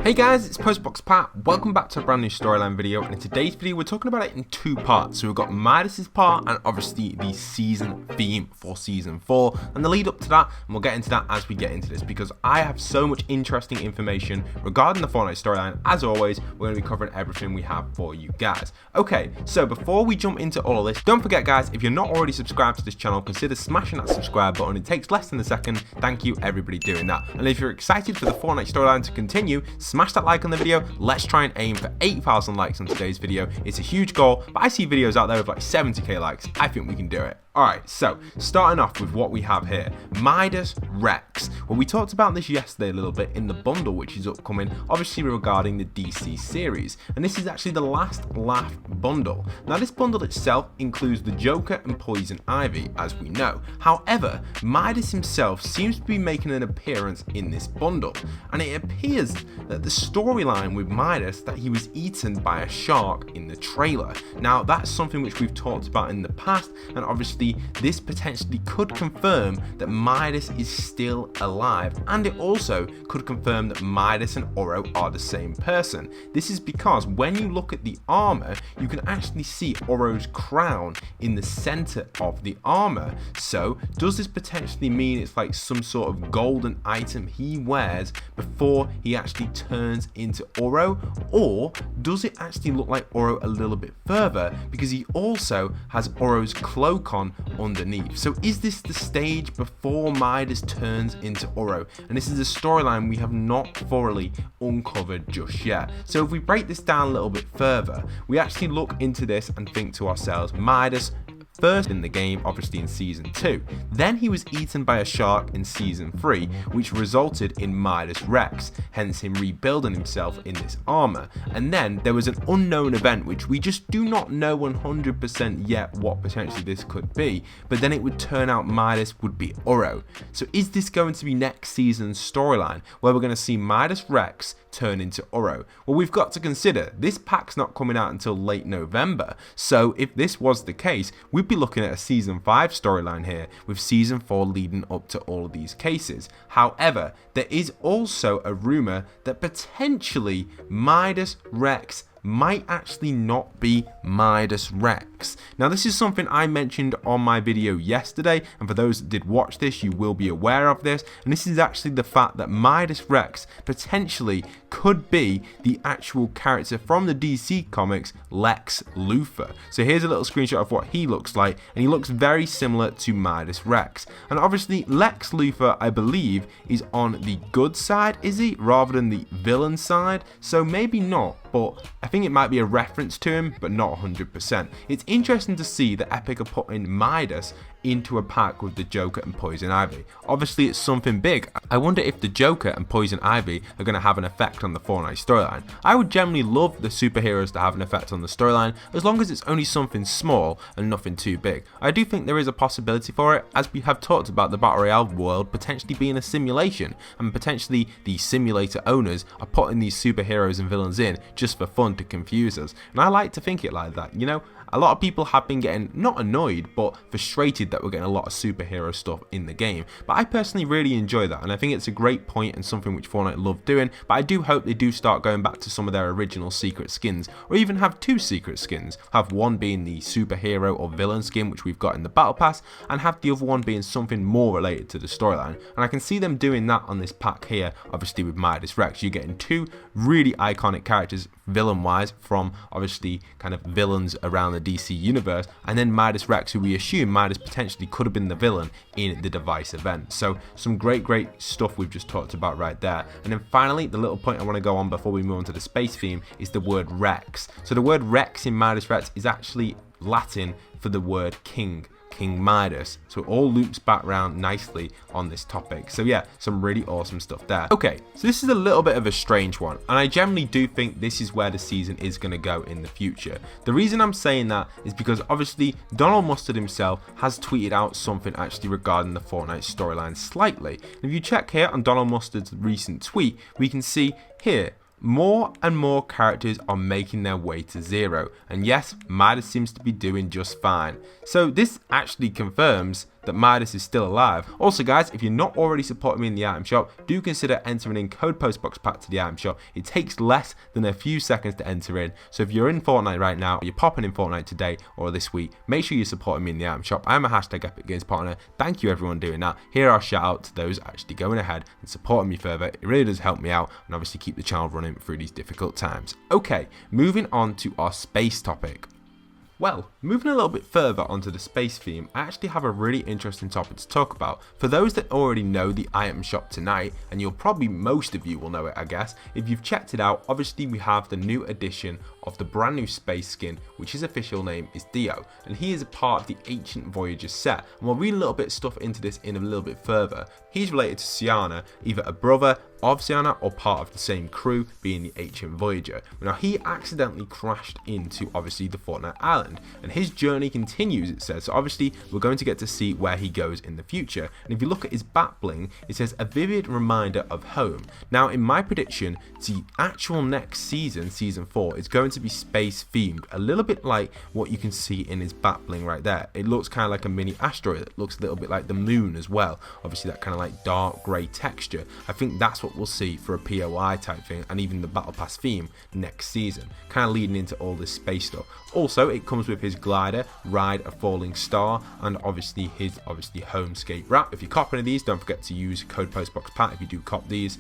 Hey guys, it's Postboxpat. Welcome back to a brand new storyline video, and in today's video we're talking about it in two parts. So we've got Midas's part and obviously the season theme for season 4 and the lead up to that, and we'll get into that as we get into this because I have so much interesting information regarding the Fortnite storyline. As always, we're going to be covering everything we have for you guys. Okay, so before we jump into all of this, don't forget guys, if you're not already subscribed to this channel, consider smashing that subscribe button. It takes less than a second. Thank you everybody doing that. And if you're excited for the Fortnite storyline to continue, smash that like on the video. Let's try and aim for 8,000 likes on today's video. It's a huge goal, but I see videos out there with like 70k likes. I think we can do it. Alright, so starting off with what we have here, Midas Rex. Well, we talked about this yesterday a little bit in the bundle which is upcoming, obviously regarding the DC series, and this is actually the last laugh bundle. Now this bundle itself includes the Joker and Poison Ivy, as we know. However, Midas himself seems to be making an appearance in this bundle, and it appears that the storyline with Midas that he was eaten by a shark in the trailer. Now that's something which we've talked about in the past, and obviously this potentially could confirm that Midas is still alive, and it also could confirm that Midas and Oro are the same person. This is because when you look at the armor, you can actually see Oro's crown in the center of the armor. So does this potentially mean it's like some sort of golden item he wears before he actually turns into Oro, or does it actually look like Oro a little bit further because he also has Oro's cloak on underneath? So is this the stage before Midas turns into Oro? And this is a storyline we have not thoroughly uncovered just yet. So if we break this down a little bit further, we actually look into this and think to ourselves, Midas first in the game, obviously in season 2. Then he was eaten by a shark in season 3, which resulted in Midas Rex, hence him rebuilding himself in this armor. And then there was an unknown event which we just do not know 100% yet what potentially this could be, but then it would turn out Midas would be Oro. So is this going to be next season's storyline where we're going to see Midas Rex turn into Oro? Well, we've got to consider this pack's not coming out until late November, so if this was the case, we'd be looking at a season 5 storyline here with season 4 leading up to all of these cases. However, there is also a rumor that potentially Midas Rex might actually not be Midas Rex. Now this is something I mentioned on my video yesterday, and for those that did watch this, you will be aware of this, and this is actually the fact that Midas Rex potentially could be the actual character from the DC comics, Lex Luthor. So here's a little screenshot of what he looks like, and he looks very similar to Midas Rex. And obviously Lex Luthor, I believe, is on the good side, is he, rather than the villain side? So maybe not, but I think it might be a reference to him, but not 100%. It's interesting to see that Epic are putting Midas into a pack with the Joker and Poison Ivy. Obviously it's something big. I wonder if the Joker and Poison Ivy are going to have an effect on the Fortnite storyline. I would generally love the superheroes to have an effect on the storyline as long as it's only something small and nothing too big. I do think there is a possibility for it, as we have talked about the Battle Royale world potentially being a simulation, and potentially the simulator owners are putting these superheroes and villains in just for fun to confuse us. And I like to think it like that, you know? A lot of people have been getting, not annoyed, but frustrated that we're getting a lot of superhero stuff in the game. But I personally really enjoy that, and I think it's a great point and something which Fortnite love doing. But I do hope they do start going back to some of their original secret skins, or even have 2 secret skins. Have one being the superhero or villain skin, which we've got in the Battle Pass, and have the other one being something more related to the storyline. And I can see them doing that on this pack here, obviously with Midas Rex. You're getting 2 really iconic characters, villain-wise, from obviously kind of villains around the DC universe, and then Midas Rex, who we assume Midas potentially could have been the villain in the Device event. So some great stuff we've just talked about right there. And then finally, the little point I want to go on before we move on to the space theme is the word Rex. So the word Rex in Midas Rex is actually Latin for the word king. King Midas. So it all loops back around nicely on this topic. So yeah, some really awesome stuff there. Okay, so this is a little bit of a strange one, and I generally do think this is where the season is going to go in the future. The reason I'm saying that is because obviously Donald Mustard himself has tweeted out something actually regarding the Fortnite storyline slightly. And if you check here on Donald Mustard's recent tweet, we can see here, more and more characters are making their way to 0, and yes, Midas seems to be doing just fine. So this actually confirms that Midas is still alive. Also guys, if you're not already supporting me in the item shop, do consider entering in code Postboxpat to the item shop. It takes less than a few seconds to enter in, so if you're in Fortnite right now, or you're popping in Fortnite today or this week, make sure you're supporting me in the item shop. I'm a hashtag Epic Games partner. Thank you everyone doing that. Here are shout out to those actually going ahead and supporting me further. It really does help me out and obviously keep the channel running through these difficult times. Okay, moving on to our space topic. Well, moving a little bit further onto the space theme, I actually have a really interesting topic to talk about. For those that already know the item shop tonight, and you'll probably, most of you will know it I guess, if you've checked it out, obviously we have the new edition of the brand new space skin, which his official name is Dio, and he is a part of the Ancient Voyager set, and we'll read a little bit of stuff into this in a little bit further. He's related to Sienna, either a brother of Sienna or part of the same crew, being the Ancient Voyager. Now he accidentally crashed into obviously the Fortnite island, and his journey continues, it says, so obviously we're going to get to see where he goes in the future. And if you look at his back bling, it says a vivid reminder of home. Now in my prediction, the actual next season, season 4, is going to be space themed, a little bit like what you can see in his back bling right there. It looks kind of like a mini asteroid. It looks a little bit like the moon as well, obviously that kind of like dark grey texture. I think that's what we'll see for a POI type thing, and even the battle pass theme next season, kind of leading into all this space stuff. Also it comes with his glider, ride a falling star, and obviously his homescape wrap. If you cop any of these, don't forget to use code Postboxpat if you do cop these.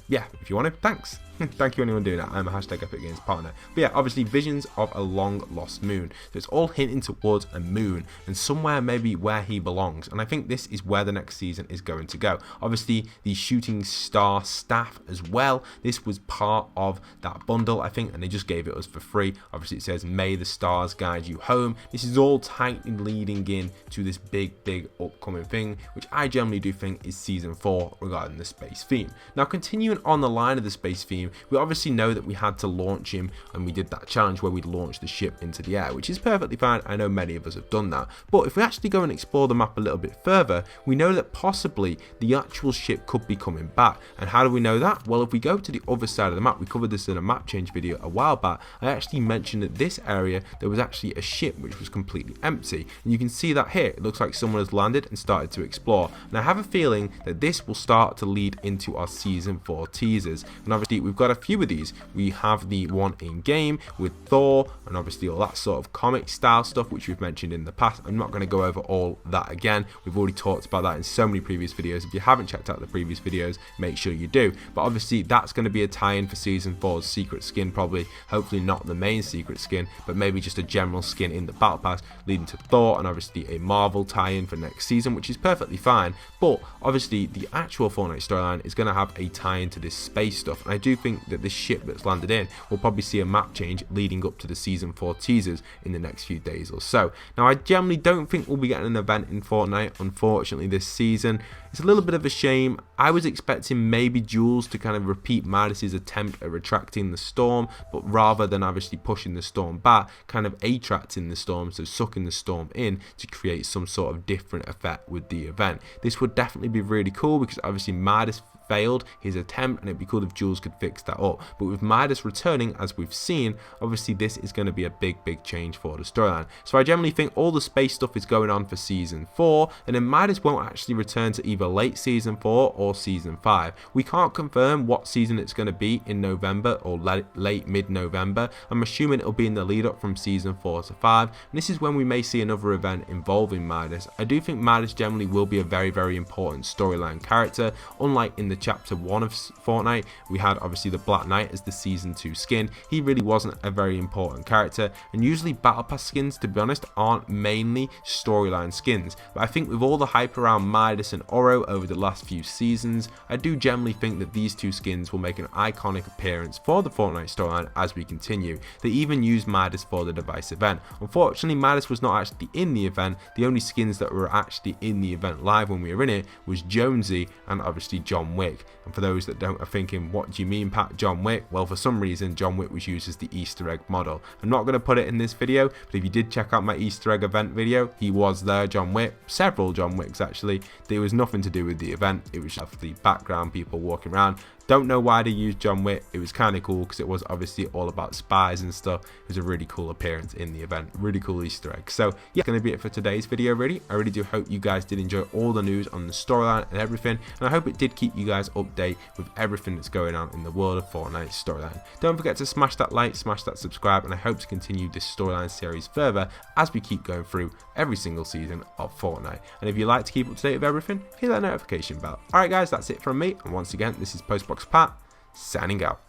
Yeah, if you want to, thanks. Thank you anyone doing that. I'm a hashtag Epic Games partner. But yeah, obviously visions of a long lost moon. So it's all hinting towards a moon and somewhere maybe where he belongs. And I think this is where the next season is going to go. Obviously the shooting star staff as well. This was part of that bundle, I think, and they just gave it us for free. Obviously it says, may the stars guide you home. This is all tightly leading in to this big upcoming thing, which I generally do think is season 4 regarding the space theme. Now continuing on the line of the space theme, we obviously know that we had to launch him, and we did that challenge where we launched the ship into the air, which is perfectly fine. I know many of us have done that, but if we actually go and explore the map a little bit further, we know that possibly the actual ship could be coming back. And how do we know that? Well, if we go to the other side of the map, we covered this in a map change video a while back. I actually mentioned that this area there was actually a ship which was completely empty, and you can see that here. It looks like someone has landed and started to explore, and I have a feeling that this will start to lead into our season 4 teasers. And obviously we've got a few of these. We have the one in game with Thor, and obviously all that sort of comic style stuff which we've mentioned in the past. I'm not going to go over all that again. We've already talked about that in so many previous videos. If you haven't checked out the previous videos, make sure you do. But obviously that's going to be a tie-in for season 4's secret skin, probably. Hopefully not the main secret skin, but maybe just a general skin in the battle pass leading to Thor, and obviously a Marvel tie-in for next season, which is perfectly fine. But obviously the actual Fortnite storyline is going to have a tie-in to this space stuff, and I do think that this ship that's landed in will probably see a map change leading up to the season 4 teasers in the next few days or so. Now I generally don't think we'll be getting an event in Fortnite, unfortunately, this season. It's a little bit of a shame. I was expecting maybe Jules to kind of repeat Midas's attempt at retracting the storm, but rather than obviously pushing the storm back, kind of attracting the storm, so sucking the storm in to create some sort of different effect with the event. This would definitely be really cool because obviously Midas failed his attempt, and it'd be cool if Jules could fix that up. But with Midas returning, as we've seen, obviously this is going to be a big change for the storyline. So I generally think all the space stuff is going on for season 4, and then Midas won't actually return to either late season 4 or season 5. We can't confirm what season it's going to be in November or late mid-November. I'm assuming it'll be in the lead up from season 4 to 5, and this is when we may see another event involving Midas. I do think Midas generally will be a very important storyline character, unlike in the chapter 1 of Fortnite. We had obviously the Black Knight as the season 2 skin. He really wasn't a very important character, and usually battle pass skins, to be honest, aren't mainly storyline skins. But I think with all the hype around Midas and Oro over the last few seasons, I do generally think that these two skins will make an iconic appearance for the Fortnite storyline as we continue. They even used Midas for the device event. Unfortunately, Midas was not actually in the event. The only skins that were actually in the event live when we were in it was Jonesy and obviously John Wick. And for those that don't are thinking, what do you mean, Pat, John Wick? Well, for some reason John Wick was used as the Easter egg model. I'm not going to put it in this video, but if you did check out my Easter egg event video, he was there, John Wick. Several John Wicks actually. There was nothing to do with the event. It was just the background people walking around. Don't know why they used John Wick. It was kind of cool because it was obviously all about spies and stuff. It was a really cool appearance in the event, really cool Easter egg. So yeah, going to be it for today's video. Really, I really do hope you guys did enjoy all the news on the storyline and everything, and I hope it did keep you guys updated with everything that's going on in the world of Fortnite storyline. Don't forget to smash that like, smash that subscribe, and I hope to continue this storyline series further as we keep going through every single season of Fortnite. And if you like to keep up to date with everything, hit that notification bell. Alright guys, that's it from me, and once again, this is Postboxpat signing out.